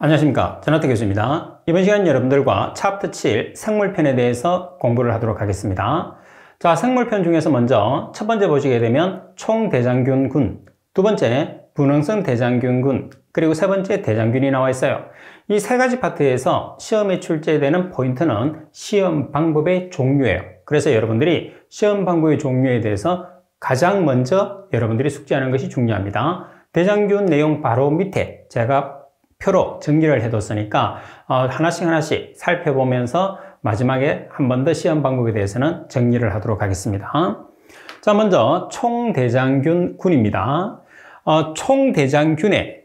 안녕하십니까, 전학태 교수입니다. 이번 시간 여러분들과 챕터 7 생물편에 대해서 공부를 하도록 하겠습니다. 자, 생물편 중에서 먼저 첫 번째 보시게 되면 총대장균군, 두 번째 분홍성 대장균군, 그리고 세 번째 대장균이 나와 있어요. 이 세 가지 파트에서 시험에 출제되는 포인트는 시험 방법의 종류예요. 그래서 여러분들이 시험 방법의 종류에 대해서 가장 먼저 여러분들이 숙지하는 것이 중요합니다. 대장균 내용 바로 밑에 제가 표로 정리를 해뒀으니까 하나씩 살펴보면서 마지막에 한 번 더 시험 방법에 대해서는 정리를 하도록 하겠습니다. 자, 먼저 총대장균군입니다. 총대장균에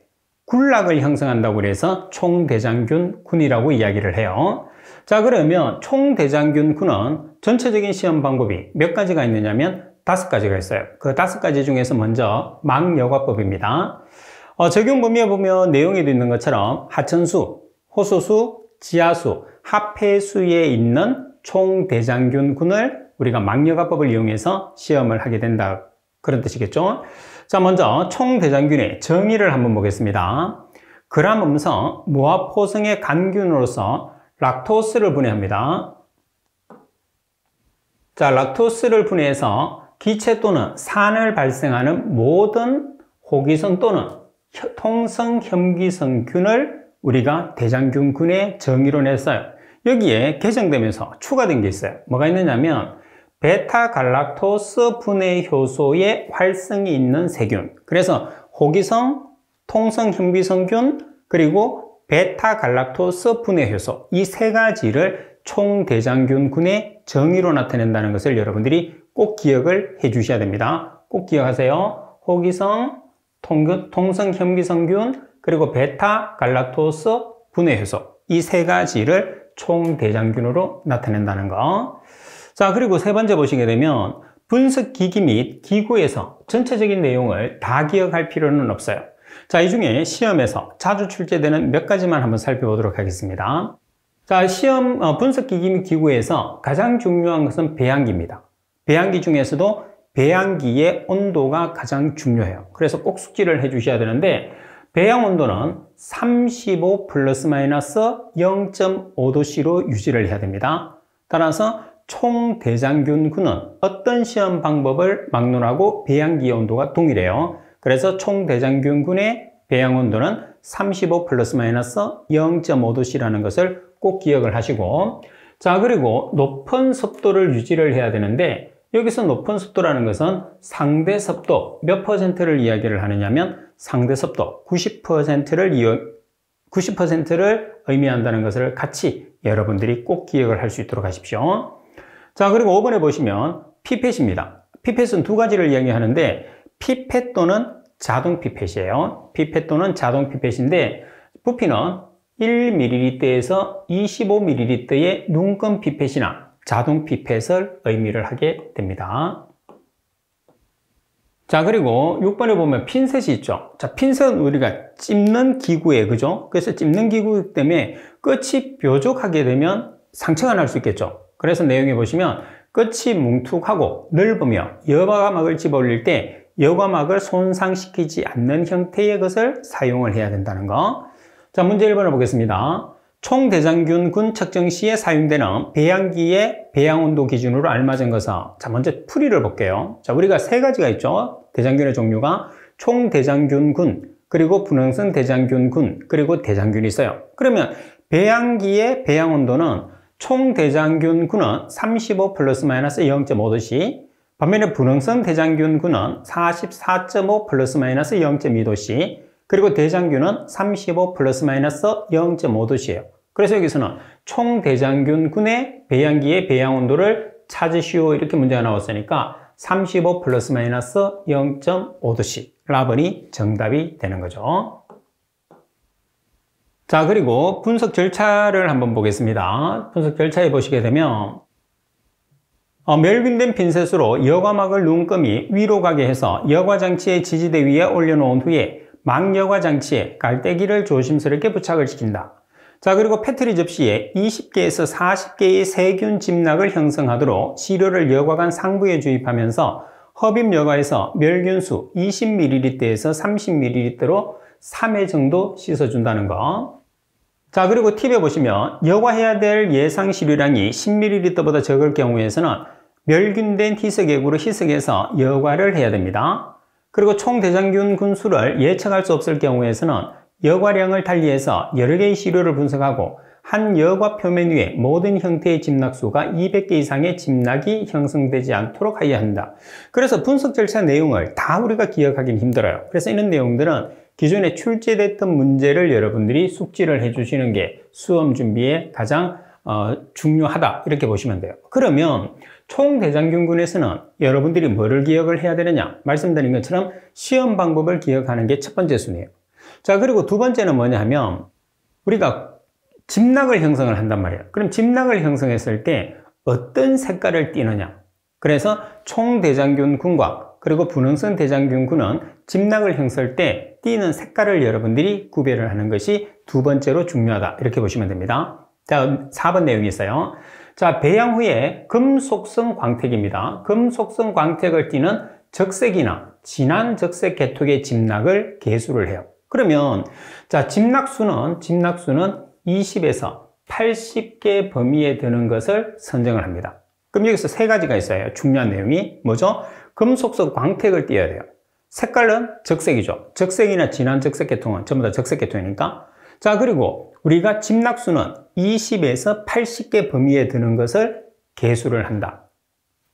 군락을 형성한다고 해서 총대장균군이라고 이야기를 해요. 자, 그러면 총대장균군은 전체적인 시험 방법이 몇 가지가 있느냐면 5가지가 있어요. 그 5가지 중에서 먼저 막여과법입니다. 적용 범위에 보면 내용에도 있는 것처럼 하천수, 호소수, 지하수, 합해수에 있는 총대장균군을 우리가 막여과법을 이용해서 시험을 하게 된다, 그런 뜻이겠죠. 자, 먼저 총대장균의 정의를 한번 보겠습니다. 그람음성 무합포성의 간균으로서 락토스를 분해합니다. 자, 락토스를 분해해서 기체 또는 산을 발생하는 모든 호기성 또는 통성 혐기성균을 우리가 대장균군의 정의로 냈어요. 여기에 개정되면서 추가된 게 있어요. 뭐가 있느냐면 베타갈락토스 분해 효소의 활성이 있는 세균. 그래서 호기성, 통성 혐기성균, 그리고 베타갈락토스 분해 효소, 이 세 가지를 총대장균군의 정의로 나타낸다는 것을 여러분들이 꼭 기억을 해 주셔야 됩니다. 꼭 기억하세요. 호기성, 통성 혐기성균, 그리고 베타갈락토스 분해 효소, 이 세 가지를 총대장균으로 나타낸다는 거. 자, 그리고 세 번째 보시게 되면 분석기기 및 기구에서 전체적인 내용을 다 기억할 필요는 없어요. 자, 이 중에 시험에서 자주 출제되는 몇 가지만 한번 살펴보도록 하겠습니다. 자, 시험 분석기기 및 기구에서 가장 중요한 것은 배양기입니다. 배양기 중에서도 배양기의 온도가 가장 중요해요. 그래서 꼭 숙지를 해 주셔야 되는데, 배양 온도는 35 플러스 마이너스 0.5도씨로 유지를 해야 됩니다. 따라서 총대장균군은 어떤 시험 방법을 막론하고 배양기의 온도가 동일해요. 그래서 총대장균군의 배양 온도는 35 플러스 마이너스 0.5도씨라는 것을 꼭 기억을 하시고, 자, 그리고 높은 습도를 유지를 해야 되는데, 여기서 높은 습도라는 것은 상대 습도 몇 퍼센트를 이야기를 하느냐면 상대 습도 90%를 의미한다는 것을 같이 여러분들이 꼭 기억을 할 수 있도록 하십시오. 자, 그리고 5번에 보시면 피펫입니다. 피펫은 두 가지를 이야기하는데 피펫 또는 자동 피펫이에요. 피펫 또는 자동 피펫인데 부피는 1ml에서 25ml의 눈금 피펫이나 자동 피펫을 의미를 하게 됩니다. 자, 그리고 6번에 보면 핀셋이 있죠. 자, 핀셋은 우리가 찝는 기구예요. 그죠? 그래서 찝는 기구 때문에 끝이 뾰족하게 되면 상처가 날 수 있겠죠. 그래서 내용에 보시면 끝이 뭉툭하고 넓으며 여과막을 집어 올릴 때 여과막을 손상시키지 않는 형태의 것을 사용을 해야 된다는 거. 자, 문제 1번을 보겠습니다. 총대장균군 측정 시에 사용되는 배양기의 배양온도 기준으로 알맞은 것은, 자, 먼저 풀이를 볼게요. 자, 우리가 세 가지가 있죠. 대장균의 종류가 총대장균군, 그리고 분홍성 대장균군, 그리고 대장균이 있어요. 그러면 배양기의 배양온도는 총대장균군은 35 플러스 마이너스 0.5도씨, 반면에 분홍성 대장균군은 44.5 플러스 마이너스 0.2도씨, 그리고 대장균은 35 플러스 마이너스 0.5도씨예요. 그래서 여기서는 총대장균군의 배양기의 배양온도를 찾으시오, 이렇게 문제가 나왔으니까 35 플러스 마이너스 0.5도씨, 라번이 정답이 되는 거죠. 자, 그리고 분석 절차를 한번 보겠습니다. 분석 절차에 보시게 되면 멸균된 핀셋으로 여과막을 눈금이 위로 가게 해서 여과장치의 지지대 위에 올려놓은 후에 막여과 장치에 깔때기를 조심스럽게 부착을 시킨다. 자, 그리고 페트리 접시에 20개에서 40개의 세균 집락을 형성하도록 시료를 여과관 상부에 주입하면서 흡입 여과에서 멸균수 20ml에서 30ml로 3회 정도 씻어준다는 거. 자, 그리고 팁에 보시면 여과해야 될 예상 시료량이 10ml보다 적을 경우에서는 멸균된 희석액으로 희석해서 여과를 해야 됩니다. 그리고 총 대장균 군수를 예측할 수 없을 경우에서는 여과량을 달리해서 여러 개의 시료를 분석하고 한 여과 표면 위에 모든 형태의 집락수가 200개 이상의 집락이 형성되지 않도록 해야 한다. 그래서 분석 절차 내용을 다 우리가 기억하기는 힘들어요. 그래서 이런 내용들은 기존에 출제됐던 문제를 여러분들이 숙지를 해주시는 게 수험 준비에 가장 중요하다, 이렇게 보시면 돼요. 그러면 총대장균군에서는 여러분들이 뭐를 기억을 해야 되느냐, 말씀드린 것처럼 시험 방법을 기억하는 게 첫 번째 순위예요. 자, 그리고 두 번째는 뭐냐 하면 우리가 집락을 형성을 한단 말이에요. 그럼 집락을 형성했을 때 어떤 색깔을 띠느냐, 그래서 총대장균군과 그리고 분홍성 대장균군은 집락을 형성할 때 띠는 색깔을 여러분들이 구별을 하는 것이 두 번째로 중요하다, 이렇게 보시면 됩니다. 자, 4번 내용이 있어요. 자, 배양 후에 금속성 광택입니다. 금속성 광택을 띠는 적색이나 진한 적색 계통의 집락을 계수를 해요. 그러면 자, 집락수는 20에서 80개 범위에 드는 것을 선정을 합니다. 그럼 여기서 세 가지가 있어요. 중요한 내용이 뭐죠? 금속성 광택을 띄어야 돼요. 색깔은 적색이죠. 적색이나 진한 적색 계통은 전부 다 적색 계통이니까. 자, 그리고 우리가 집락수는 20에서 80개 범위에 드는 것을 계수를 한다.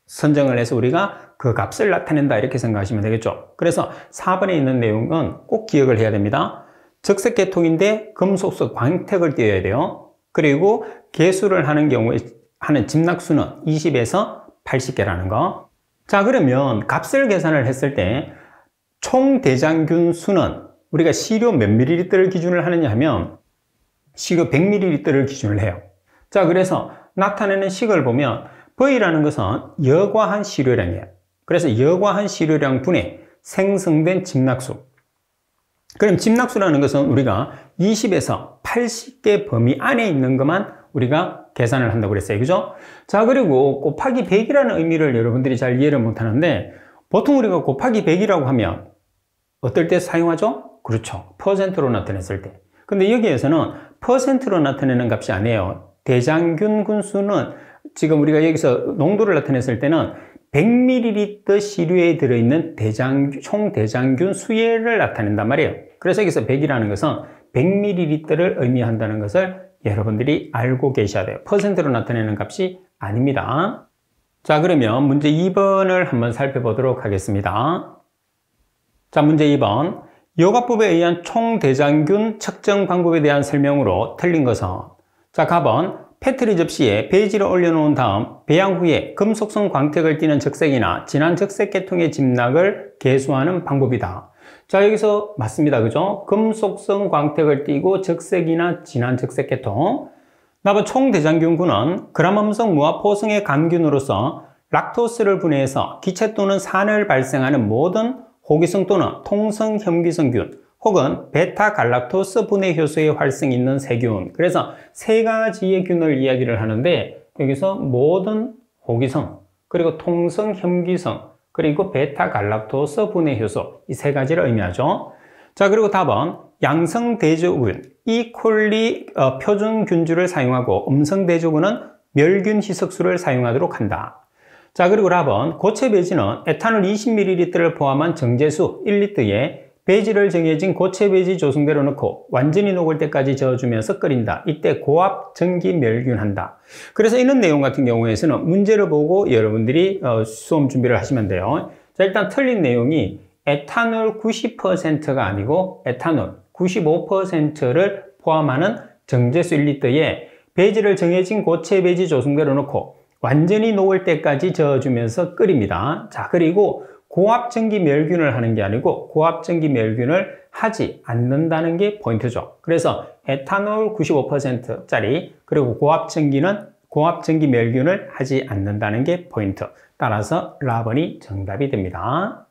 선정을 해서 우리가 그 값을 나타낸다, 이렇게 생각하시면 되겠죠. 그래서 4번에 있는 내용은 꼭 기억을 해야 됩니다. 적색 계통인데 금속성 광택을 띄어야 돼요. 그리고 계수를 하는 경우에 하는 집락수는 20에서 80개라는 거. 자, 그러면 값을 계산을 했을 때 총 대장균 수는 우리가 시료 몇 ml를 기준을 하느냐 하면 시료 100ml를 기준을 해요. 자, 그래서 나타내는 식을 보면 V라는 것은 여과한 시료량이에요. 그래서 여과한 시료량 분의 생성된 집락수. 그럼 집락수라는 것은 우리가 20에서 80개 범위 안에 있는 것만 우리가 계산을 한다고 그랬어요. 그죠? 자, 그리고 곱하기 100이라는 의미를 여러분들이 잘 이해를 못 하는데, 보통 우리가 곱하기 100이라고 하면 어떨 때 사용하죠? 그렇죠. 퍼센트로 나타냈을 때. 근데 여기에서는 퍼센트로 나타내는 값이 아니에요. 대장균 군수는 지금 우리가 여기서 농도를 나타냈을 때는 100ml 시료에 들어있는 총 대장균 수액을 나타낸단 말이에요. 그래서 여기서 100이라는 것은 100ml를 의미한다는 것을 여러분들이 알고 계셔야 돼요. 퍼센트로 나타내는 값이 아닙니다. 자, 그러면 문제 2번을 한번 살펴보도록 하겠습니다. 자, 문제 2번. 여과법에 의한 총 대장균 측정 방법에 대한 설명으로 틀린 것은, 자, 가번 페트리 접시에 베이지를 올려놓은 다음 배양 후에 금속성 광택을 띠는 적색이나 진한 적색 계통의 집락을 계수하는 방법이다. 자, 여기서 맞습니다. 그죠? 금속성 광택을 띠고 적색이나 진한 적색 계통. 나번 총대장균군은 그람음성 무화포성의 감균으로서 락토스를 분해해서 기체 또는 산을 발생하는 모든 호기성 또는 통성 혐기성균 혹은 베타갈락토스 분해 효소의 활성이 있는 세균. 그래서 세 가지의 균을 이야기를 하는데, 여기서 모든 호기성, 그리고 통성 혐기성, 그리고 베타갈락토스 분해 효소, 이 세 가지를 의미하죠. 자, 그리고 답은 양성 대조군, 이콜리 표준균주를 사용하고 음성 대조군은 멸균 희석수를 사용하도록 한다. 자, 그리고 답은 고체 배지는 에탄올 20ml를 포함한 정제수 1리터에 배지를 정해진 고체 배지 조성대로 넣고 완전히 녹을 때까지 저어주면서 끓인다. 이때 고압 전기 멸균한다. 그래서 이런 내용 같은 경우에서는 문제를 보고 여러분들이 수험 준비를 하시면 돼요. 자, 일단 틀린 내용이 에탄올 90%가 아니고 에탄올 95%를 포함하는 정제수 1리터에 배지를 정해진 고체 배지 조성대로 넣고 완전히 녹을 때까지 저어주면서 끓입니다. 자, 그리고 고압전기 멸균을 하는 게 아니고 고압전기 멸균을 하지 않는다는 게 포인트죠. 그래서 에탄올 95%짜리 그리고 고압전기 멸균을 하지 않는다는 게 포인트. 따라서 라번이 정답이 됩니다.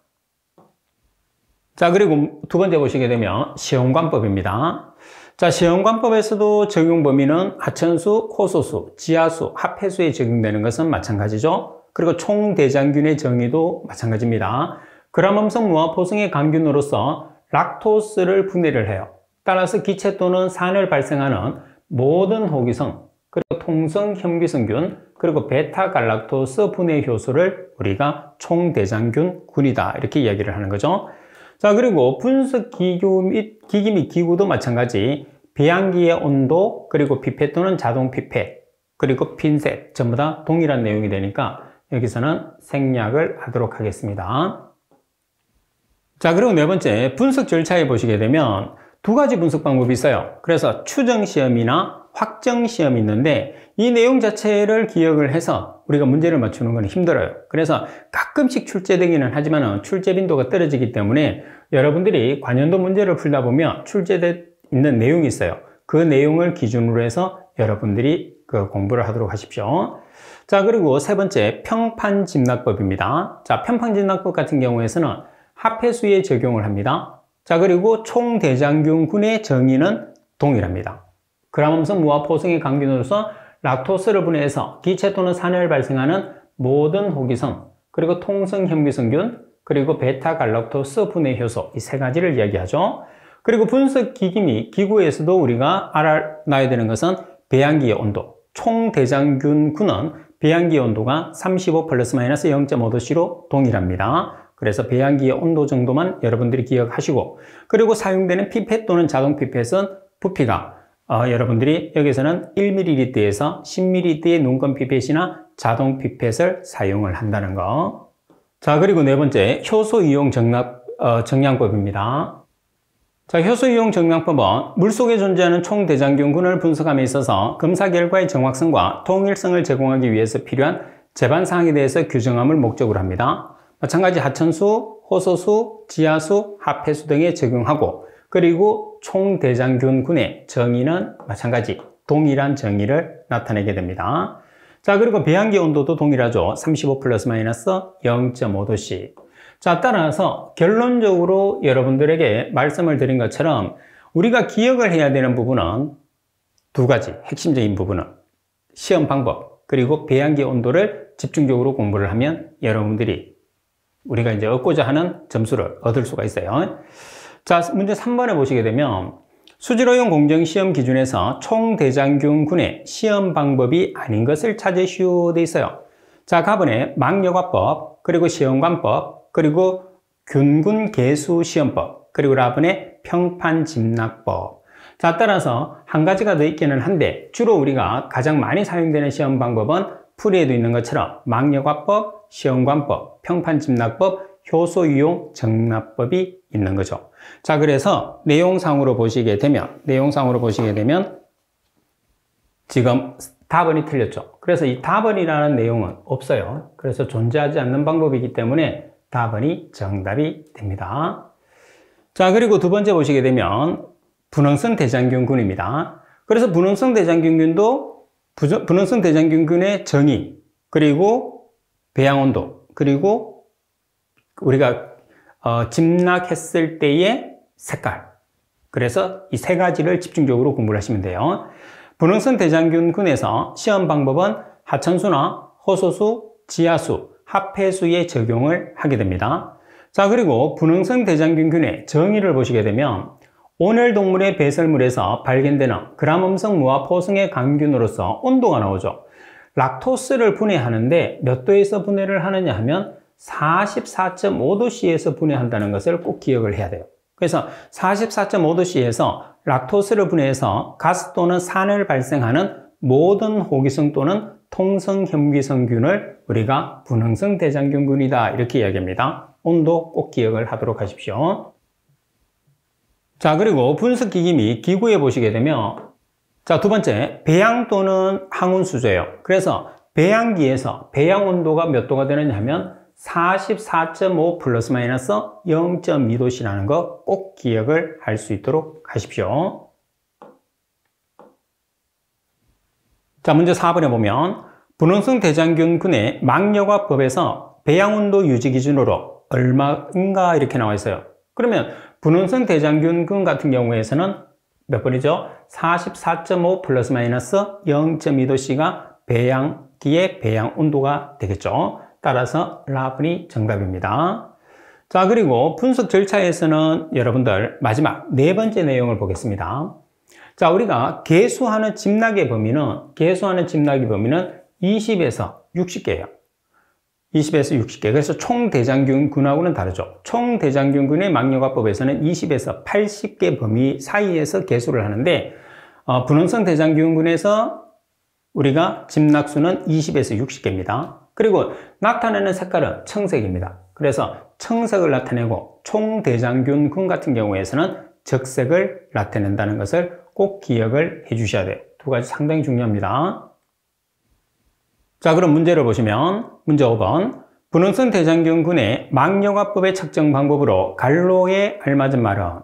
자, 그리고 두 번째 보시게 되면 시험관법입니다. 자, 시험관법에서도 적용 범위는 하천수, 호소수, 지하수, 합해수에 적용되는 것은 마찬가지죠. 그리고 총대장균의 정의도 마찬가지입니다. 그람음성 무화포성의 강균으로서 락토스를 분해를 해요. 따라서 기체 또는 산을 발생하는 모든 호기성, 그리고 통성 혐기성균, 그리고 베타갈락토스 분해 효소를 우리가 총대장균군이다 이렇게 이야기를 하는 거죠. 자, 그리고 분석 기기 및 기구도 마찬가지. 배양기의 온도, 그리고 피펫 또는 자동 피펫, 그리고 핀셋 전부 다 동일한 내용이 되니까 여기서는 생략을 하도록 하겠습니다. 자, 그리고 네 번째 분석 절차에 보시게 되면 두 가지 분석 방법이 있어요. 그래서 추정 시험이나 확정 시험이 있는데 이 내용 자체를 기억을 해서 우리가 문제를 맞추는 건 힘들어요. 그래서 가끔씩 출제되기는 하지만 출제 빈도가 떨어지기 때문에 여러분들이 관연도 문제를 풀다 보면 출제돼 있는 내용이 있어요. 그 내용을 기준으로 해서 여러분들이 공부를 하도록 하십시오. 자, 그리고 세 번째 평판짐락법입니다. 자, 평판짐락법 같은 경우에서는 합해수에 적용을 합니다. 자, 그리고 총대장균군의 정의는 동일합니다. 그람음성 무화포성의 강균으로서 락토스를 분해해서 기체 또는 산을 발생하는 모든 호기성, 그리고 통성 혐기성균, 그리고 베타갈락토스 분해 효소 이 세 가지를 이야기하죠. 그리고 분석 기기 및 기구에서도 우리가 알아놔야 되는 것은 배양기의 온도. 총대장균군은 배양기의 온도가 35 플러스 마이너스 0.5도씨로 동일합니다. 그래서 배양기의 온도 정도만 여러분들이 기억하시고, 그리고 사용되는 피펫 또는 자동 피펫은 부피가 여러분들이 여기서는 1ml에서 10ml의 눈금 피펫이나 자동 피펫을 사용을 한다는 거. 자, 그리고 네 번째 효소 이용 정량법입니다. 자, 효소 이용 정량법은 물속에 존재하는 총대장균군을 분석함에 있어서 검사 결과의 정확성과 통일성을 제공하기 위해서 필요한 제반 사항에 대해서 규정함을 목적으로 합니다. 마찬가지 하천수, 호소수, 지하수, 합해수 등에 적용하고, 그리고 총대장균군의 정의는 마찬가지 동일한 정의를 나타내게 됩니다. 자, 그리고 배양기 온도도 동일하죠. 35 플러스 마이너스 0.5도씨. 자, 따라서 결론적으로 여러분들에게 말씀을 드린 것처럼 우리가 기억을 해야 되는 부분은 두 가지 핵심적인 부분은 시험 방법, 그리고 배양기 온도를 집중적으로 공부를 하면 여러분들이 우리가 이제 얻고자 하는 점수를 얻을 수가 있어요. 자, 문제 3번에 보시게 되면 수질오염 공정시험 기준에서 총대장균군의 시험 방법이 아닌 것을 찾으시오 돼 있어요. 자, 가번에 망여과법, 그리고 시험관법, 그리고 균군계수시험법, 그리고 라번에 평판짐락법. 자, 따라서 한 가지가 더 있기는 한데 주로 우리가 가장 많이 사용되는 시험 방법은 풀이에도 있는 것처럼 망여과법, 시험관법, 평판짐락법, 효소이용 정납법이 있는 거죠. 자, 그래서 내용상으로 보시게 되면 지금 답은이 틀렸죠. 그래서 이 답은이라는 내용은 없어요. 그래서 존재하지 않는 방법이기 때문에 답은이 정답이 됩니다. 자, 그리고 두 번째 보시게 되면 분홍성 대장균군입니다. 그래서 분홍성 대장균군의 정의, 그리고 배양온도, 그리고 우리가 짐락했을 때의 색깔. 그래서 이 세 가지를 집중적으로 공부를 하시면 돼요. 분홍성 대장균군에서 시험 방법은 하천수나 호소수, 지하수, 합해수에 적용을 하게 됩니다. 자, 그리고 분홍성 대장균군의 정의를 보시게 되면 온열 동물의 배설물에서 발견되는 그람음성 무화포성의 강균으로서 온도가 나오죠. 락토스를 분해하는데 몇 도에서 분해를 하느냐 하면 44.5도씨에서 분해한다는 것을 꼭 기억을 해야 돼요. 그래서 44.5도씨에서 락토스를 분해해서 가스 또는 산을 발생하는 모든 호기성 또는 통성 혐기성균을 우리가 분홍성 대장균군이다 이렇게 이야기합니다. 온도 꼭 기억을 하도록 하십시오. 자, 그리고 분석기기 및 기구에 보시게 되면 자, 두 번째 배양 또는 항온 수조예요. 그래서 배양기에서 배양 온도가 몇 도가 되느냐 하면 44.5 플러스 마이너스 0.2도씨라는 거 꼭 기억을 할 수 있도록 하십시오. 자, 문제 4번에 보면 분홍성 대장균군의 망여과법에서 배양온도 유지 기준으로 얼마인가 이렇게 나와 있어요. 그러면 분홍성 대장균군 같은 경우에서는 몇 번이죠? 44.5 플러스 마이너스 0.2도씨가 배양기의 배양 온도가 되겠죠. 따라서 라분이 정답입니다. 자, 그리고 분석 절차에서는 여러분들 마지막 네 번째 내용을 보겠습니다. 자, 우리가 계수하는 집락의 범위는 20에서 60개예요. 20에서 60개. 그래서 총대장균군하고는 다르죠. 총대장균군의 막여과법에서는 20에서 80개 범위 사이에서 계수를 하는데 분홍성 대장균군에서 우리가 집락수는 20에서 60개입니다. 그리고 나타내는 색깔은 청색입니다. 그래서 청색을 나타내고 총대장균군 같은 경우에서는 적색을 나타낸다는 것을 꼭 기억을 해 주셔야 돼요. 두 가지 상당히 중요합니다. 자, 그럼 문제를 보시면 문제 5번 분홍성 대장균군의 막여과법의 측정 방법으로 갈로에 알맞은 말은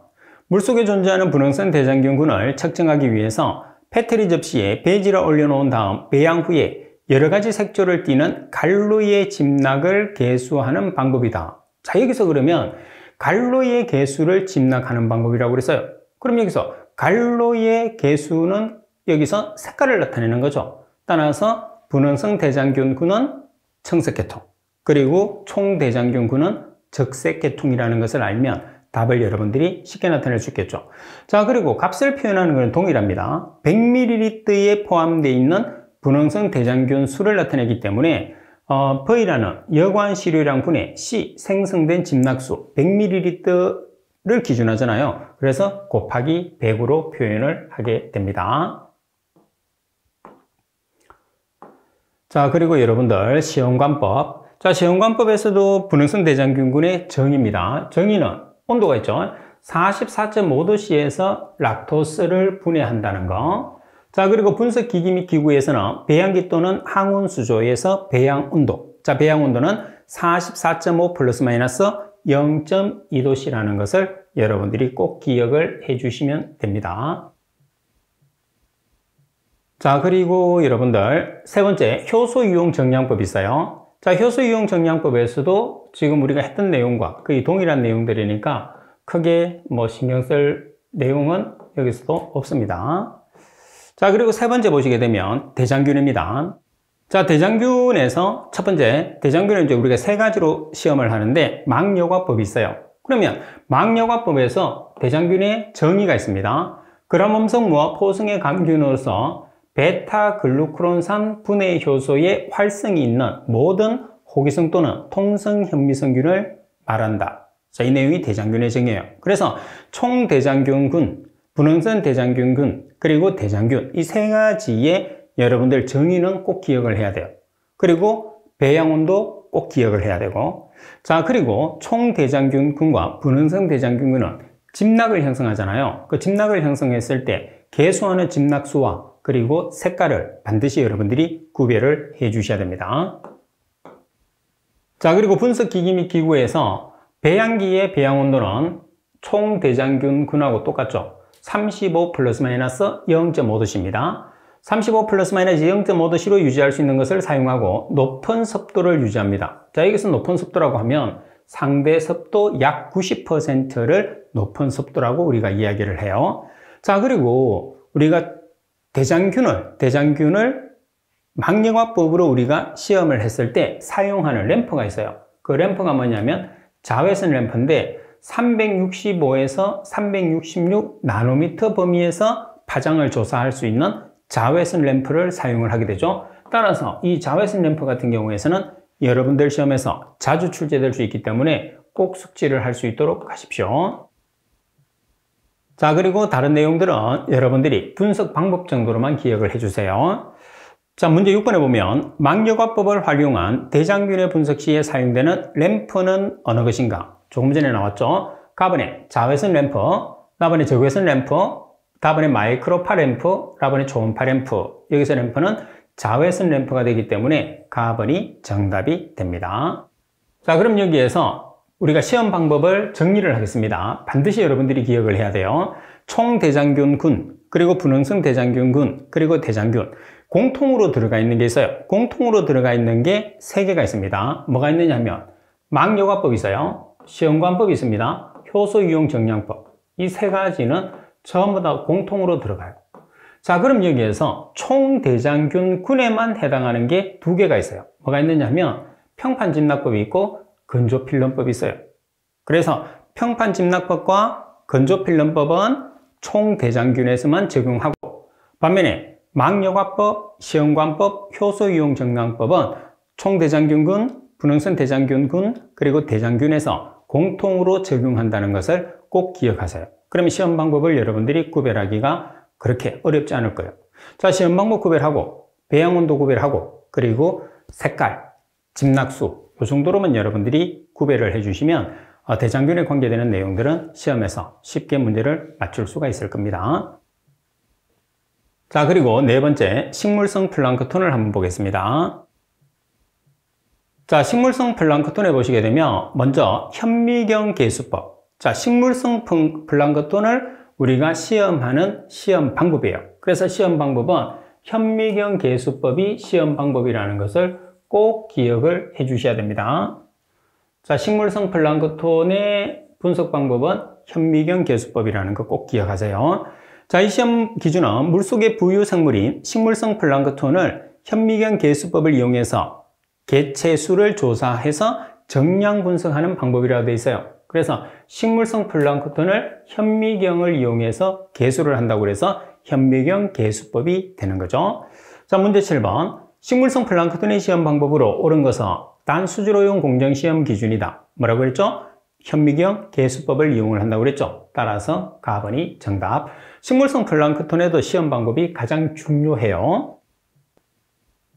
물속에 존재하는 분홍성 대장균군을 측정하기 위해서 페트리 접시에 배지를 올려놓은 다음 배양 후에 여러 가지 색조를 띠는 갈로이의 집락을 계수하는 방법이다. 자, 여기서 그러면 갈로이의 계수를 집락하는 방법이라고 그랬어요. 그럼 여기서 갈로이의 계수는 여기서 색깔을 나타내는 거죠. 따라서 분홍성 대장균군은 청색계통, 그리고 총대장균군은 적색계통이라는 것을 알면 답을 여러분들이 쉽게 나타낼 수 있겠죠. 자, 그리고 값을 표현하는 것은 동일합니다. 100ml에 포함되어 있는 분홍성 대장균 수를 나타내기 때문에 V라는 여관시료량 분의 C 생성된 집락수 100ml를 기준하잖아요. 그래서 곱하기 100으로 표현을 하게 됩니다. 자, 그리고 여러분들 시험관법. 자, 시험관법에서도 분홍성 대장균군의 정의입니다. 정의는 온도가 있죠. 44.5도씨에서 락토스를 분해한다는 거. 자, 그리고 분석기기 및 기구에서는 배양기 또는 항온수조에서 배양온도. 자, 배양온도는 44.5 플러스 마이너스 0.2도씨라는 것을 여러분들이 꼭 기억을 해 주시면 됩니다. 자, 그리고 여러분들 세 번째 효소이용 정량법이 있어요. 자, 효소이용 정량법에서도 지금 우리가 했던 내용과 거의 동일한 내용들이니까 크게 신경 쓸 내용은 여기서도 없습니다. 자, 그리고 세 번째 보시게 되면 대장균입니다. 자, 대장균에서 첫 번째 대장균은 이제 우리가 세 가지로 시험을 하는데 막여과법이 있어요. 그러면 막여과법에서 대장균의 정의가 있습니다. 그람음성무와 포승의 감균으로서 베타글루크론산 분해 효소의 활성이 있는 모든 호기성 또는 통성 현미성균을 말한다. 자, 이 내용이 대장균의 정의예요. 그래서 총대장균군, 분홍성 대장균군, 그리고 대장균 이 세 가지의 여러분들 정의는 꼭 기억을 해야 돼요. 그리고 배양온도 꼭 기억을 해야 되고, 자, 그리고 총대장균군과 분홍성 대장균군은 집락을 형성하잖아요. 그 집락을 형성했을 때 계수하는 집락수와 그리고 색깔을 반드시 여러분들이 구별을 해 주셔야 됩니다. 자, 그리고 분석기기 및 기구에서 배양기의 배양온도는 총대장균군하고 똑같죠. 35 플러스 마이너스 0.5도씨입니다. 35 플러스 마이너스 0.5도씨로 유지할 수 있는 것을 사용하고 높은 습도를 유지합니다. 자, 여기서 높은 습도라고 하면 상대 습도 약 90%를 높은 습도라고 우리가 이야기를 해요. 자, 그리고 우리가 대장균을 막여과법으로 우리가 시험을 했을 때 사용하는 램프가 있어요. 그 램프가 뭐냐면 자외선 램프인데 365에서 366 나노미터 범위에서 파장을 조사할 수 있는 자외선 램프를 사용을 하게 되죠. 따라서 이 자외선 램프 같은 경우에서는 여러분들 시험에서 자주 출제될 수 있기 때문에 꼭 숙지를 할 수 있도록 하십시오. 자, 그리고 다른 내용들은 여러분들이 분석 방법 정도로만 기억을 해주세요. 자, 문제 6번에 보면 막여과법을 활용한 대장균의 분석 시에 사용되는 램프는 어느 것인가? 조금 전에 나왔죠. 가번에 자외선 램프, 나번에 적외선 램프, 다번에 마이크로파 램프, 라번에 초음파 램프. 여기서 램프는 자외선 램프가 되기 때문에 가번이 정답이 됩니다. 자, 그럼 여기에서 우리가 시험 방법을 정리를 하겠습니다. 반드시 여러분들이 기억을 해야 돼요. 총대장균군, 그리고 분홍성 대장균군, 그리고 대장균. 공통으로 들어가 있는 게 있어요. 공통으로 들어가 있는 게 3개가 있습니다. 뭐가 있느냐 하면 막여과법이 있어요. 시험관법이 있습니다. 효소이용 정량법. 이 3가지는 전부 다 공통으로 들어가요. 자, 그럼 여기에서 총대장균군에만 해당하는 게 두 개가 있어요. 뭐가 있느냐 하면 평판집납법이 있고 건조필름법이 있어요. 그래서 평판집납법과 건조필름법은 총대장균에서만 적용하고, 반면에 막여과법, 시험관법, 효소이용정강법은 총대장균군, 분홍선 대장균군, 그리고 대장균에서 공통으로 적용한다는 것을 꼭 기억하세요. 그러면 시험 방법을 여러분들이 구별하기가 그렇게 어렵지 않을 거예요. 자, 시험 방법 구별하고, 배양온도 구별하고, 그리고 색깔, 집낙수, 이 정도로만 여러분들이 구별을 해주시면 대장균에 관계되는 내용들은 시험에서 쉽게 문제를 맞출 수가 있을 겁니다. 자, 그리고 네 번째, 식물성 플랑크톤을 한번 보겠습니다. 자, 식물성 플랑크톤에 보시게 되면 먼저 현미경 개수법. 자, 식물성 플랑크톤을 우리가 시험하는 시험 방법이에요. 그래서 시험 방법은 현미경 개수법이 시험 방법이라는 것을 꼭 기억을 해 주셔야 됩니다. 자, 식물성 플랑크톤의 분석 방법은 현미경 개수법이라는 거 꼭 기억하세요. 자, 이 시험 기준은 물속의 부유 생물인 식물성 플랑크톤을 현미경 개수법을 이용해서 개체수를 조사해서 정량 분석하는 방법이라고 되어 있어요. 그래서 식물성 플랑크톤을 현미경을 이용해서 개수를 한다고 해서 현미경 개수법이 되는 거죠. 자, 문제 7번. 식물성 플랑크톤의 시험 방법으로 옳은 것은 단수지로용 공정시험 기준이다. 뭐라고 했죠? 현미경 개수법을 이용을 한다고 그랬죠. 따라서 가번이 정답. 식물성 플랑크톤에도 시험 방법이 가장 중요해요.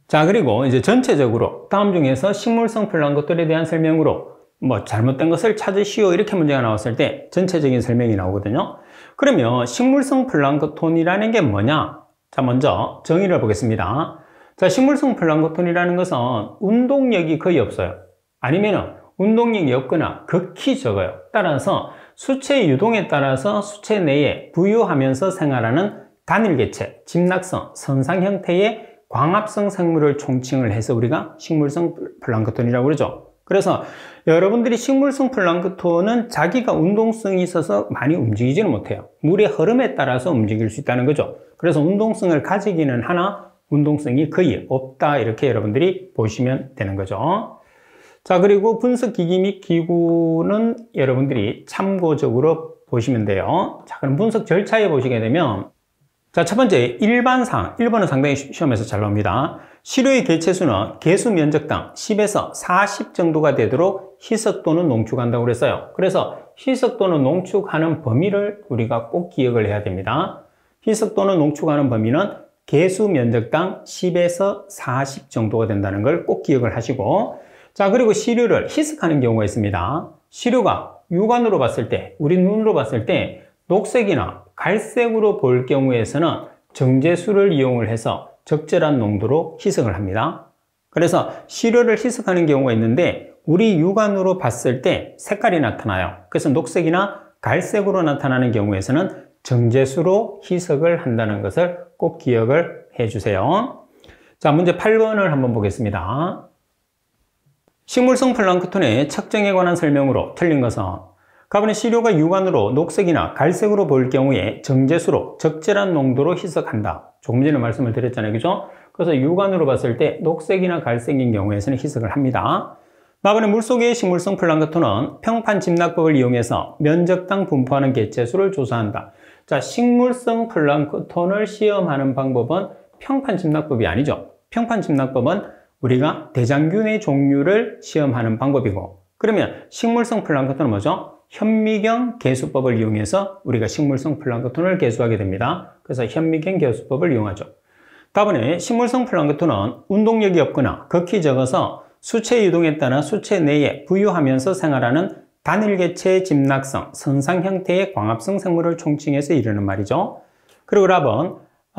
자, 그리고 이제 전체적으로 다음 중에서 식물성 플랑크톤에 대한 설명으로 잘못된 것을 찾으시오 이렇게 문제가 나왔을 때 전체적인 설명이 나오거든요. 그러면 식물성 플랑크톤이라는 게 뭐냐? 자, 먼저 정의를 보겠습니다. 자, 식물성 플랑크톤이라는 것은 운동력이 거의 없어요. 아니면은 운동력이 없거나 극히 적어요. 따라서 수체의 유동에 따라서 수체 내에 부유하면서 생활하는 단일개체, 집낙성, 선상 형태의 광합성 생물을 총칭을 해서 우리가 식물성 플랑크톤이라고 그러죠. 그래서 여러분들이 식물성 플랑크톤은 자기가 운동성이 있어서 많이 움직이지는 못해요. 물의 흐름에 따라서 움직일 수 있다는 거죠. 그래서 운동성을 가지기는 하나 운동성이 거의 없다 이렇게 여러분들이 보시면 되는 거죠. 자, 그리고 분석기기 및 기구는 여러분들이 참고적으로 보시면 돼요. 자, 그럼 분석 절차에 보시게 되면 자, 첫 번째 일반상, 1번은 상당히 시험에서 잘 나옵니다. 시료의 개체수는 개수 면적당 10에서 40 정도가 되도록 희석 또는 농축한다고 그랬어요. 그래서 희석 또는 농축하는 범위를 우리가 꼭 기억을 해야 됩니다. 희석 또는 농축하는 범위는 개수 면적당 10에서 40 정도가 된다는 걸 꼭 기억을 하시고, 자, 그리고 시료를 희석하는 경우가 있습니다. 시료가 육안으로 봤을 때, 우리 눈으로 봤을 때 녹색이나 갈색으로 볼 경우에서는 정제수를 이용을 해서 적절한 농도로 희석을 합니다. 그래서 시료를 희석하는 경우가 있는데 우리 육안으로 봤을 때 색깔이 나타나요. 그래서 녹색이나 갈색으로 나타나는 경우에서는 정제수로 희석을 한다는 것을 꼭 기억을 해주세요. 자, 문제 8번을 한번 보겠습니다. 식물성 플랑크톤의 측정에 관한 설명으로 틀린 것은 가번의 시료가 육안으로 녹색이나 갈색으로 보일 경우에 정제수로 적절한 농도로 희석한다. 조금 전에 말씀을 드렸잖아요. 그죠? 그래서 육안으로 봤을 때 녹색이나 갈색인 경우에서는 희석을 합니다. 가번의 물속의 식물성 플랑크톤은 평판 집낙법을 이용해서 면적당 분포하는 개체수를 조사한다. 자, 식물성 플랑크톤을 시험하는 방법은 평판 집낙법이 아니죠. 평판 집낙법은 우리가 대장균의 종류를 시험하는 방법이고, 그러면 식물성 플랑크톤은 뭐죠? 현미경 개수법을 이용해서 우리가 식물성 플랑크톤을 개수하게 됩니다. 그래서 현미경 개수법을 이용하죠. 다음에 식물성 플랑크톤은 운동력이 없거나 극히 적어서 수체 유동에 따라 수체 내에 부유하면서 생활하는 단일개체의 집낙성, 선상 형태의 광합성 생물을 총칭해서 이르는 말이죠. 그리고 답은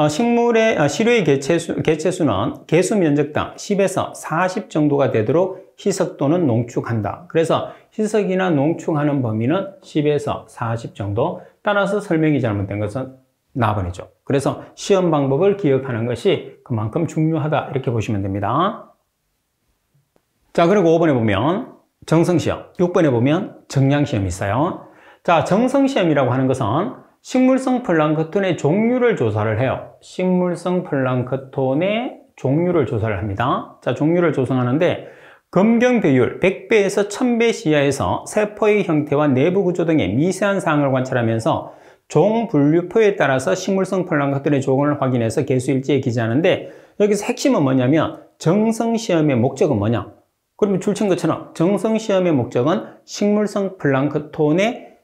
시료의 개체수는 개수 면적당 10에서 40 정도가 되도록 희석 또는 농축한다. 그래서 희석이나 농축하는 범위는 10에서 40 정도. 따라서 설명이 잘못된 것은 나번이죠. 그래서 시험 방법을 기억하는 것이 그만큼 중요하다 이렇게 보시면 됩니다. 자, 그리고 5번에 보면 정성시험, 6번에 보면 정량시험이 있어요. 자, 정성시험이라고 하는 것은 식물성 플랑크톤의 종류를 조사를 해요. 식물성 플랑크톤의 종류를 조사를 합니다. 자, 종류를 조사하는데 검경 비율 100배에서 1000배 시야에서 세포의 형태와 내부 구조 등의 미세한 사항을 관찰하면서 종 분류표에 따라서 식물성 플랑크톤의 종을 확인해서 개수일지에 기재하는데, 여기서 핵심은 뭐냐면 정성시험의 목적은 뭐냐? 그러면 줄친 것처럼 정성시험의 목적은 식물성 플랑크톤의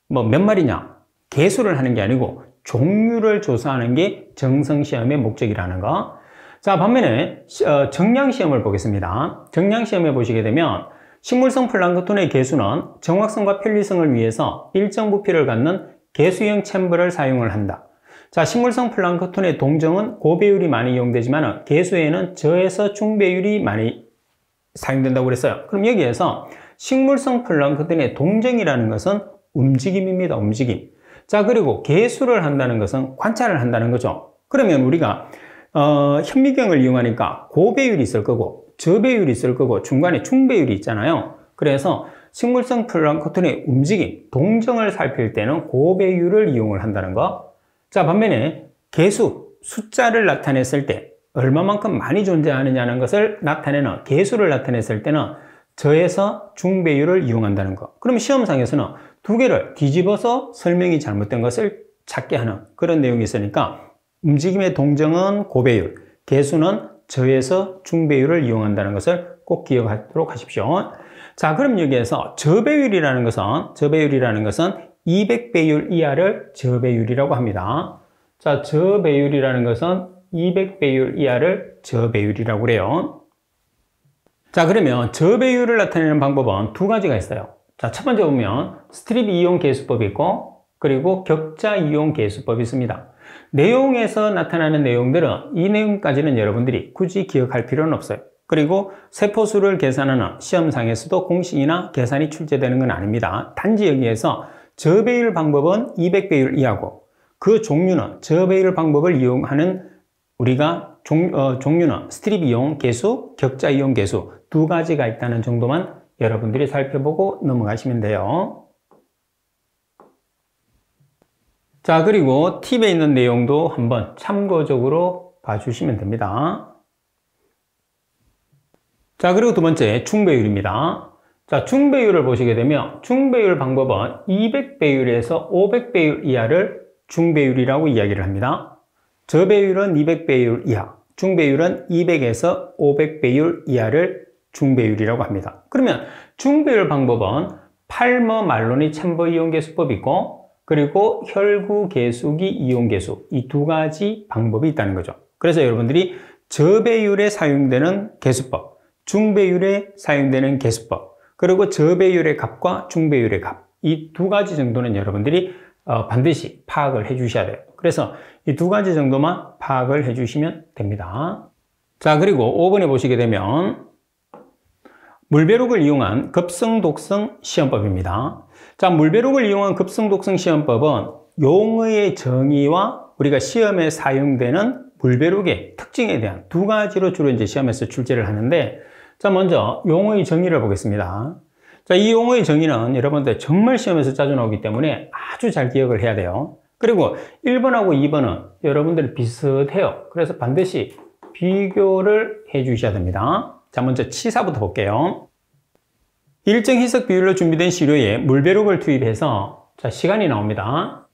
몇 마리냐? 개수를 하는 게 아니고 종류를 조사하는 게 정성시험의 목적이라는 거. 자, 반면에 정량시험을 보겠습니다. 정량시험에 보시게 되면 식물성 플랑크톤의 개수는 정확성과 편리성을 위해서 일정 부피를 갖는 개수형 챔버를 사용을 한다. 자, 식물성 플랑크톤의 동정은 고배율이 많이 이용되지만 개수에는 저에서 중배율이 많이 사용된다고 그랬어요. 그럼 여기에서 식물성 플랑크톤의 동정이라는 것은 움직임입니다. 움직임. 자, 그리고 개수를 한다는 것은 관찰을 한다는 거죠. 그러면 우리가 현미경을 이용하니까 고배율이 있을 거고 저배율이 있을 거고 중간에 중배율이 있잖아요. 그래서 식물성 플랑크톤의 움직임, 동정을 살필 때는 고배율을 이용을 한다는 거. 자, 반면에 개수, 숫자를 나타냈을 때 얼마만큼 많이 존재하느냐는 것을 나타내는 개수를 나타냈을 때는 저에서 중배율을 이용한다는 거. 그럼 시험상에서는 두 개를 뒤집어서 설명이 잘못된 것을 찾게 하는 그런 내용이 있으니까 움직임의 동정은 고배율, 개수는 저에서 중배율을 이용한다는 것을 꼭 기억하도록 하십시오. 자, 그럼 여기에서 저배율이라는 것은 200배율 이하를 저배율이라고 합니다. 자, 저배율이라는 것은 200배율 이하를 저배율이라고 그래요. 자, 그러면 저배율을 나타내는 방법은 두 가지가 있어요. 자, 첫 번째 보면 스트립 이용 계수법이 있고, 그리고 격자 이용 계수법이 있습니다. 내용에서 나타나는 내용들은 이 내용까지는 여러분들이 굳이 기억할 필요는 없어요. 그리고 세포수를 계산하는 시험상에서도 공식이나 계산이 출제되는 건 아닙니다. 단지 여기에서 저배율 방법은 200배율 이하고 그 종류는 저배율 방법을 이용하는 우리가 종류는 스트립 이용 계수, 격자 이용 계수 두 가지가 있다는 정도만 여러분들이 살펴보고 넘어가시면 돼요. 자, 그리고 팁에 있는 내용도 한번 참고적으로 봐주시면 됩니다. 자, 그리고 두 번째 중배율입니다. 자, 중배율을 보시게 되면 중배율 방법은 200배율에서 500배율 이하를 중배율이라고 이야기를 합니다. 저배율은 200배율 이하, 중배율은 200에서 500배율 이하를 중배율이라고 합니다. 그러면 중배율 방법은 팔머 말로니 챔버 이용 계수법이 있고, 그리고 혈구 계수기 이용 계수, 이 두 가지 방법이 있다는 거죠. 그래서 여러분들이 저배율에 사용되는 계수법, 중배율에 사용되는 계수법, 그리고 저배율의 값과 중배율의 값, 이 두 가지 정도는 여러분들이 반드시 파악을 해 주셔야 돼요. 그래서 이 두 가지 정도만 파악을 해 주시면 됩니다. 자, 그리고 5번에 보시게 되면 물배록을 이용한 급성 독성 시험법입니다. 자, 물배록을 이용한 급성 독성 시험법은 용어의 정의와 우리가 시험에 사용되는 물배록의 특징에 대한 두 가지로 주로 이제 시험에서 출제를 하는데, 자, 먼저 용어의 정의를 보겠습니다. 자, 이 용어의 정의는 여러분들 정말 시험에서 자주 나오기 때문에 아주 잘 기억을 해야 돼요. 그리고 1번하고 2번은 여러분들 비슷해요. 그래서 반드시 비교를 해 주셔야 됩니다. 자, 먼저 치사부터 볼게요. 일정 희석 비율로 준비된 시료에 물배록을 투입해서 자, 시간이 나옵니다.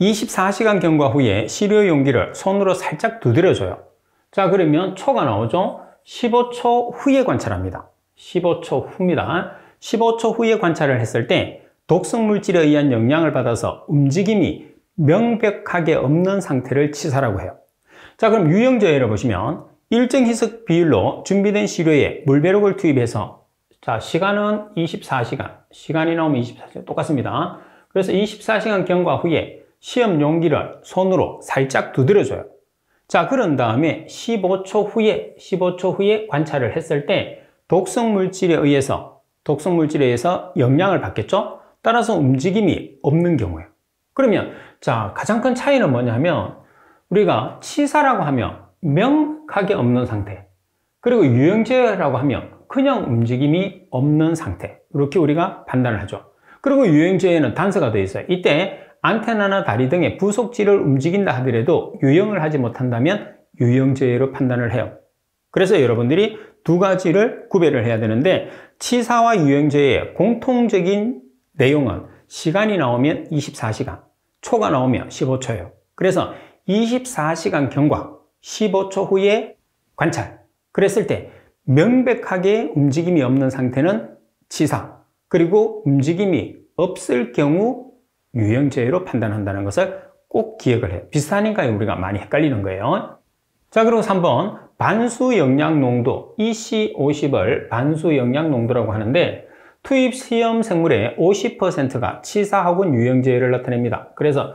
24시간 경과 후에 시료 용기를 손으로 살짝 두드려줘요. 자, 그러면 초가 나오죠? 15초 후에 관찰합니다. 15초 후입니다. 15초 후에 관찰을 했을 때 독성 물질에 의한 영향을 받아서 움직임이 명백하게 없는 상태를 치사라고 해요. 자, 그럼 유형저해를 보시면 일정 희석 비율로 준비된 시료에 물배록을 투입해서 자, 시간은 24시간, 시간이 나오면 24시간 똑같습니다. 그래서 24시간 경과 후에 시험 용기를 손으로 살짝 두드려줘요. 자, 그런 다음에 15초 후에 관찰을 했을 때 독성 물질에 의해서 영향을 받겠죠? 따라서 움직임이 없는 경우예요. 그러면 자, 가장 큰 차이는 뭐냐면 우리가 치사라고 하면 명확하게 없는 상태, 그리고 유형저해라고 하면 그냥 움직임이 없는 상태, 이렇게 우리가 판단을 하죠. 그리고 유형저해는 단서가 되어 있어요. 이때 안테나나 다리 등의 부속지를 움직인다 하더라도 유형을 하지 못한다면 유형저해로 판단을 해요. 그래서 여러분들이 두 가지를 구별을 해야 되는데, 치사와 유형저해의 공통적인 내용은 시간이 나오면 24시간, 초가 나오면 15초예요. 그래서 24시간 경과, 15초 후에 관찰. 그랬을 때 명백하게 움직임이 없는 상태는 치사, 그리고 움직임이 없을 경우 유형저해로 판단한다는 것을 꼭 기억을 해요. 비슷하니까 우리가 많이 헷갈리는 거예요. 자, 그리고 3번 반수 영양 농도, EC50을 반수 영양 농도라고 하는데, 투입 시험 생물의 50%가 치사 혹은 유형저해를 나타냅니다. 그래서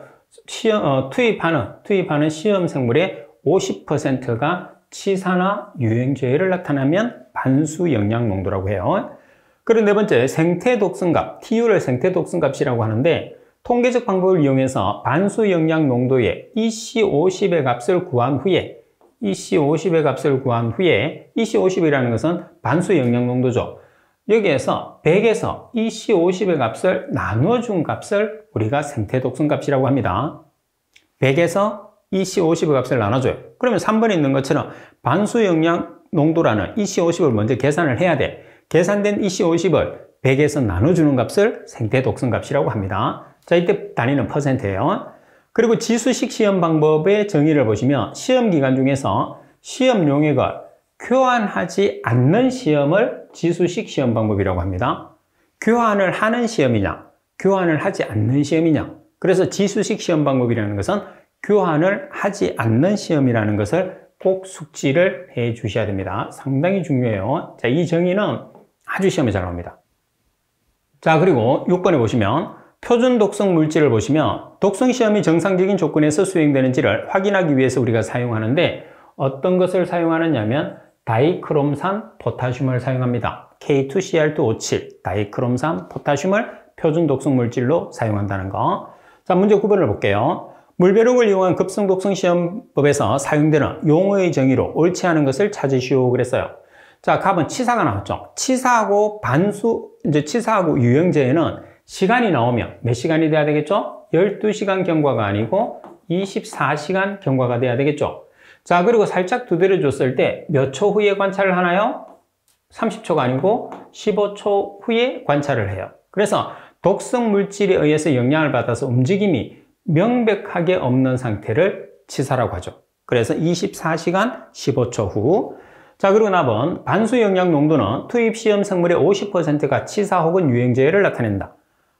투입하는 시험 생물의 50%가 치사나 유형저해를 나타내면 반수 영양 농도라고 해요. 그리고 네 번째, 생태 독성값, TU를 생태 독성값이라고 하는데, 통계적 방법을 이용해서 반수 영양 농도의 EC50의 값을 구한 후에, EC50이라는 것은 반수 영양 농도죠. 여기에서 100에서 EC50의 값을 나눠준 값을 우리가 생태 독성값이라고 합니다. 100에서 EC50의 값을 나눠줘요. 그러면 3번에 있는 것처럼 반수 영양 농도라는 EC50을 먼저 계산을 해야 돼. 계산된 EC50을 100에서 나눠주는 값을 생태 독성값이라고 합니다. 자, 이때 단위는 %예요. 그리고 지수식 시험 방법의 정의를 보시면, 시험 기간 중에서 시험 용액을 교환하지 않는 시험을 지수식 시험 방법이라고 합니다. 교환을 하는 시험이냐, 교환을 하지 않는 시험이냐. 그래서 지수식 시험 방법이라는 것은 교환을 하지 않는 시험이라는 것을 꼭 숙지를 해 주셔야 됩니다. 상당히 중요해요. 자, 이 정의는 아주 시험에 잘 나옵니다. 자, 그리고 6번에 보시면 표준 독성 물질을 보시면, 독성 시험이 정상적인 조건에서 수행되는지를 확인하기 위해서 우리가 사용하는데, 어떤 것을 사용하느냐면 다이크롬산 포타슘을 사용합니다. K2Cr2O7 다이크롬산 포타슘을 표준 독성 물질로 사용한다는 거. 자, 문제 9번을 볼게요. 물벼룩을 이용한 급성 독성 시험법에서 사용되는 용어의 정의로 옳지 않은 것을 찾으시오 그랬어요. 자, 답은 치사가 나왔죠. 치사하고 유형저해는 시간이 나오면 몇 시간이 돼야 되겠죠? 12시간 경과가 아니고 24시간 경과가 돼야 되겠죠. 자, 그리고 살짝 두드려 줬을 때 몇 초 후에 관찰을 하나요? 30초가 아니고 15초 후에 관찰을 해요. 그래서 독성 물질에 의해서 영향을 받아서 움직임이 명백하게 없는 상태를 치사라고 하죠. 그래서 24시간 15초 후. 자, 그리고 나번 반수 영양 농도는 투입 시험 생물의 50%가 치사 혹은 유형저해를 나타낸다.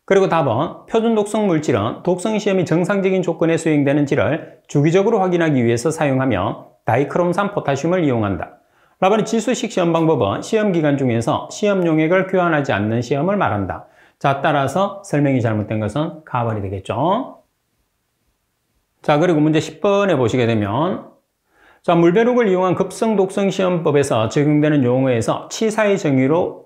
그리고 답은 표준 독성 물질은 독성 시험이 정상적인 조건에 수행되는지를 주기적으로 확인하기 위해서 사용하며 다이크롬산 포타슘을 이용한다. 라번의 지수식 시험 방법은 시험 기간 중에서 시험 용액을 교환하지 않는 시험을 말한다. 자, 따라서 설명이 잘못된 것은 가번이 되겠죠. 자, 그리고 문제 10번에 보시게 되면, 자, 물벼룩을 이용한 급성 독성 시험법에서 적용되는 용어에서 치사의 정의로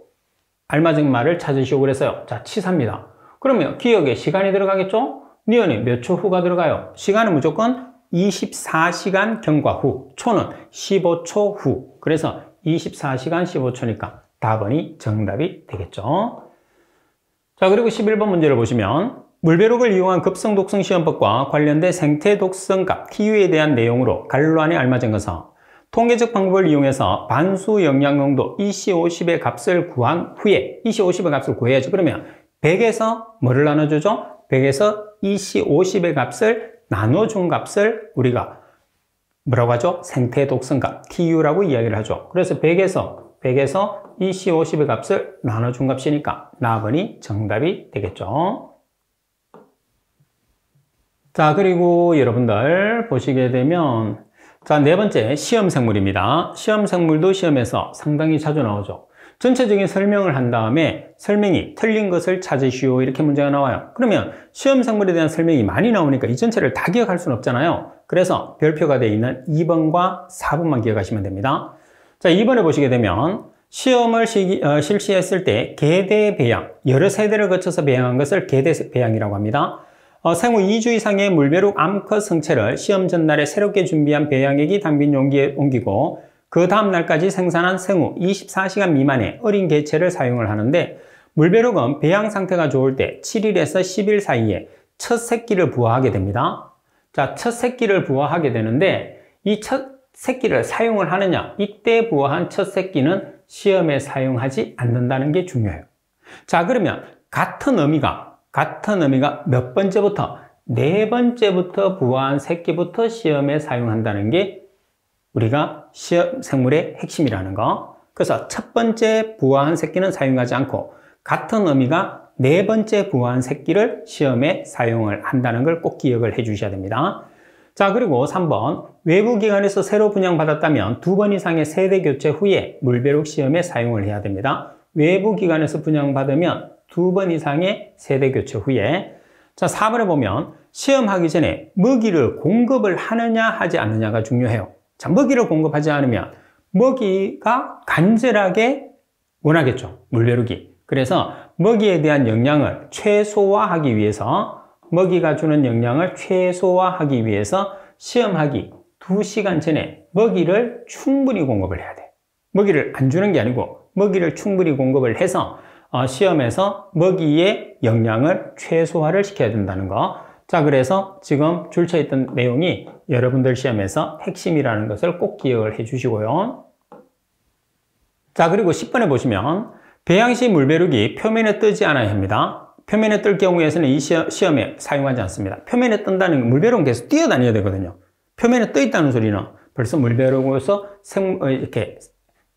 알맞은 말을 찾으시오 그랬어요. 자, 치사입니다. 그러면 기억에 시간이 들어가겠죠? 니은이 몇 초 후가 들어가요? 시간은 무조건 24시간 경과 후, 초는 15초 후. 그래서 24시간 15초니까 답은이 정답이 되겠죠. 자, 그리고 11번 문제를 보시면, 물벼룩을 이용한 급성 독성 시험법과 관련된 생태 독성값 TU에 대한 내용으로 갈로 안에 알맞은 것은 통계적 방법을 이용해서 반수 영양 농도 EC50의 값을 구한 후에, EC50의 값을 구해야죠. 그러면 100에서 뭐를 나눠주죠? 100에서 EC50의 값을 나눠준 값을 우리가 뭐라고 하죠? 생태 독성값 TU라고 이야기를 하죠. 그래서 100에서 EC50의 값을 나눠준 값이니까 나번이 정답이 되겠죠. 자, 그리고 여러분들 보시게 되면, 자, 네 번째 시험 생물입니다. 시험 생물도 시험에서 상당히 자주 나오죠. 전체적인 설명을 한 다음에 설명이 틀린 것을 찾으시오 이렇게 문제가 나와요. 그러면 시험 생물에 대한 설명이 많이 나오니까 이 전체를 다 기억할 수는 없잖아요. 그래서 별표가 되어 있는 2번과 4번만 기억하시면 됩니다. 자, 2번에 보시게 되면 시험을 실시했을 때 계대 배양, 여러 세대를 거쳐서 배양한 것을 계대 배양이라고 합니다. 생후 2주 이상의 물벼룩 암컷 성체를 시험 전날에 새롭게 준비한 배양액이 담긴 용기에 옮기고 그 다음 날까지 생산한 생후 24시간 미만의 어린 개체를 사용을 하는데, 물벼룩은 배양 상태가 좋을 때 7일에서 10일 사이에 첫 새끼를 부화하게 됩니다. 자, 첫 새끼를 부화하게 되는데 이 첫 새끼를 사용을 하느냐, 이때 부화한 첫 새끼는 시험에 사용하지 않는다는 게 중요해요. 자, 그러면 같은 의미가 몇 번째부터? 네 번째부터 부화한 새끼부터 시험에 사용한다는 게 우리가 시험 생물의 핵심이라는 거. 그래서 첫 번째 부화한 새끼는 사용하지 않고 같은 의미가 네 번째 부화한 새끼를 시험에 사용을 한다는 걸 꼭 기억을 해 주셔야 됩니다. 자, 그리고 3번, 외부 기관에서 새로 분양받았다면 2번 이상의 세대 교체 후에 물벼룩 시험에 사용을 해야 됩니다. 외부 기관에서 분양받으면 2번 이상의 세대 교체 후에. 자, 4번에 보면 시험하기 전에 먹이를 공급을 하느냐 하지 않느냐가 중요해요. 자, 먹이를 공급하지 않으면 먹이가 간절하게 원하겠죠, 물벼룩이. 그래서 먹이에 대한 영양을 최소화하기 위해서, 먹이가 주는 영양을 최소화하기 위해서 시험하기 2시간 전에 먹이를 충분히 공급을 해야 돼. 먹이를 안 주는 게 아니고 먹이를 충분히 공급을 해서 시험에서 먹이의 영양을 최소화를 시켜야 된다는 거. 자, 그래서 지금 줄쳐 있던 내용이 여러분들 시험에서 핵심이라는 것을 꼭 기억을 해 주시고요. 자, 그리고 10번에 보시면 배양시 물벼룩이 표면에 뜨지 않아야 합니다. 표면에 뜰 경우에서는 이 시험에 사용하지 않습니다. 표면에 뜬다는 건 물벼룩은 계속 뛰어다녀야 되거든요. 표면에 떠 있다는 소리는 벌써 물벼룩으로서 이렇게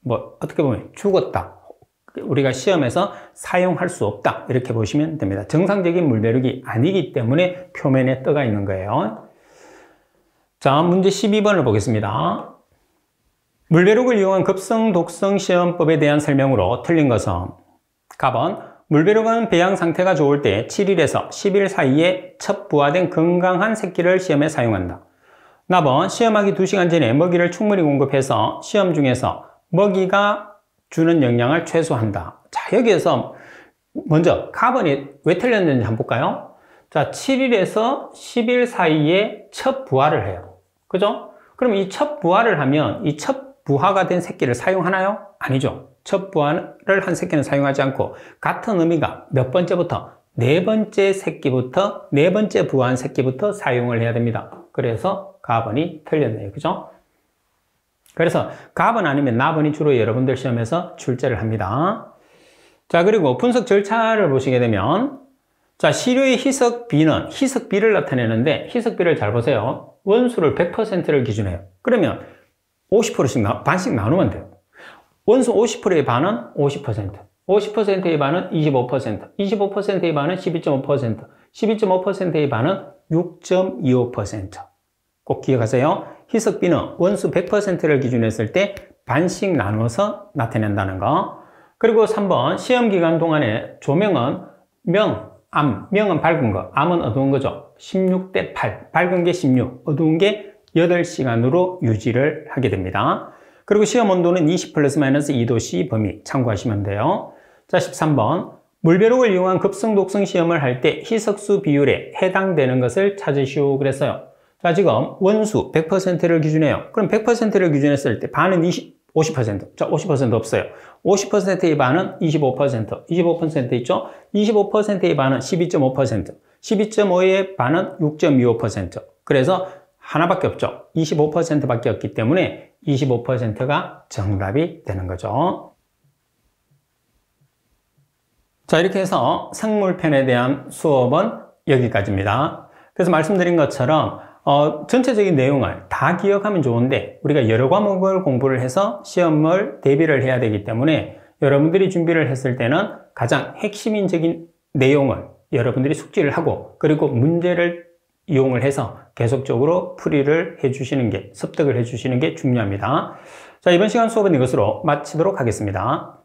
어떻게 보면 죽었다. 우리가 시험에서 사용할 수 없다. 이렇게 보시면 됩니다. 정상적인 물벼룩이 아니기 때문에 표면에 떠가 있는 거예요. 자, 문제 12번을 보겠습니다. 물벼룩을 이용한 급성, 독성 시험법에 대한 설명으로 틀린 것은 갑은 물벼룩은 배양 상태가 좋을 때 7일에서 10일 사이에 첫 부화된 건강한 새끼를 시험에 사용한다. 나번 시험하기 2시간 전에 먹이를 충분히 공급해서 시험 중에서 먹이가 주는 영양을 최소화한다. 자, 여기에서 먼저 가번이 왜 틀렸는지 한번 볼까요? 자, 7일에서 10일 사이에 첫 부화를 해요. 그죠? 그럼 이 첫 부화를 하면 이 첫 부화가 된 새끼를 사용하나요? 아니죠. 첫 부화를 한 새끼는 사용하지 않고 같은 의미가 몇 번째부터? 네 번째 새끼부터, 네 번째 부화한 새끼부터 사용을 해야 됩니다. 그래서 가번이 틀렸네요. 그죠? 그래서 가번 아니면 나번이 주로 여러분들 시험에서 출제를 합니다. 자, 그리고 분석 절차를 보시게 되면 자, 시료의 희석비는 희석비를 나타내는데 희석비를 잘 보세요. 원수를 100%를 기준해요. 그러면 50%씩 반씩 나누면 돼요. 원수 50%의 반은 50%, 50%의 반은 25%, 25%의 반은 12.5%, 12.5%의 반은 6.25%. 꼭 기억하세요. 희석비는 원수 100%를 기준했을 때 반씩 나눠서 나타낸다는 거. 그리고 3번 시험기간 동안에 조명은 명은 밝은 거, 암은 어두운 거죠. 16대 8, 밝은 게 16, 어두운 게 8시간으로 유지를 하게 됩니다. 그리고 시험 온도는 20 플러스 마이너스 2도씨 범위 참고하시면 돼요. 자, 13번 물벼룩을 이용한 급성 독성 시험을 할 때 희석수 비율에 해당되는 것을 찾으시오 그랬어요. 자, 지금 원수 100%를 기준해요. 그럼 100%를 기준했을 때 반은 50%. 자, 50% 없어요. 50%의 반은 25%. 25% 있죠? 25%의 반은 12.5%. 12.5의 반은 6.25%. 그래서 하나밖에 없죠. 25%밖에 없기 때문에 25%가 정답이 되는 거죠. 자, 이렇게 해서 생물편에 대한 수업은 여기까지입니다. 그래서 말씀드린 것처럼 전체적인 내용을 다 기억하면 좋은데 우리가 여러 과목을 공부를 해서 시험을 대비를 해야 되기 때문에 여러분들이 준비를 했을 때는 가장 핵심적인 내용을 여러분들이 숙지를 하고 그리고 문제를 이용을 해서 계속적으로 풀이를 해주시는 게, 습득을 해주시는 게 중요합니다. 자, 이번 시간 수업은 이것으로 마치도록 하겠습니다.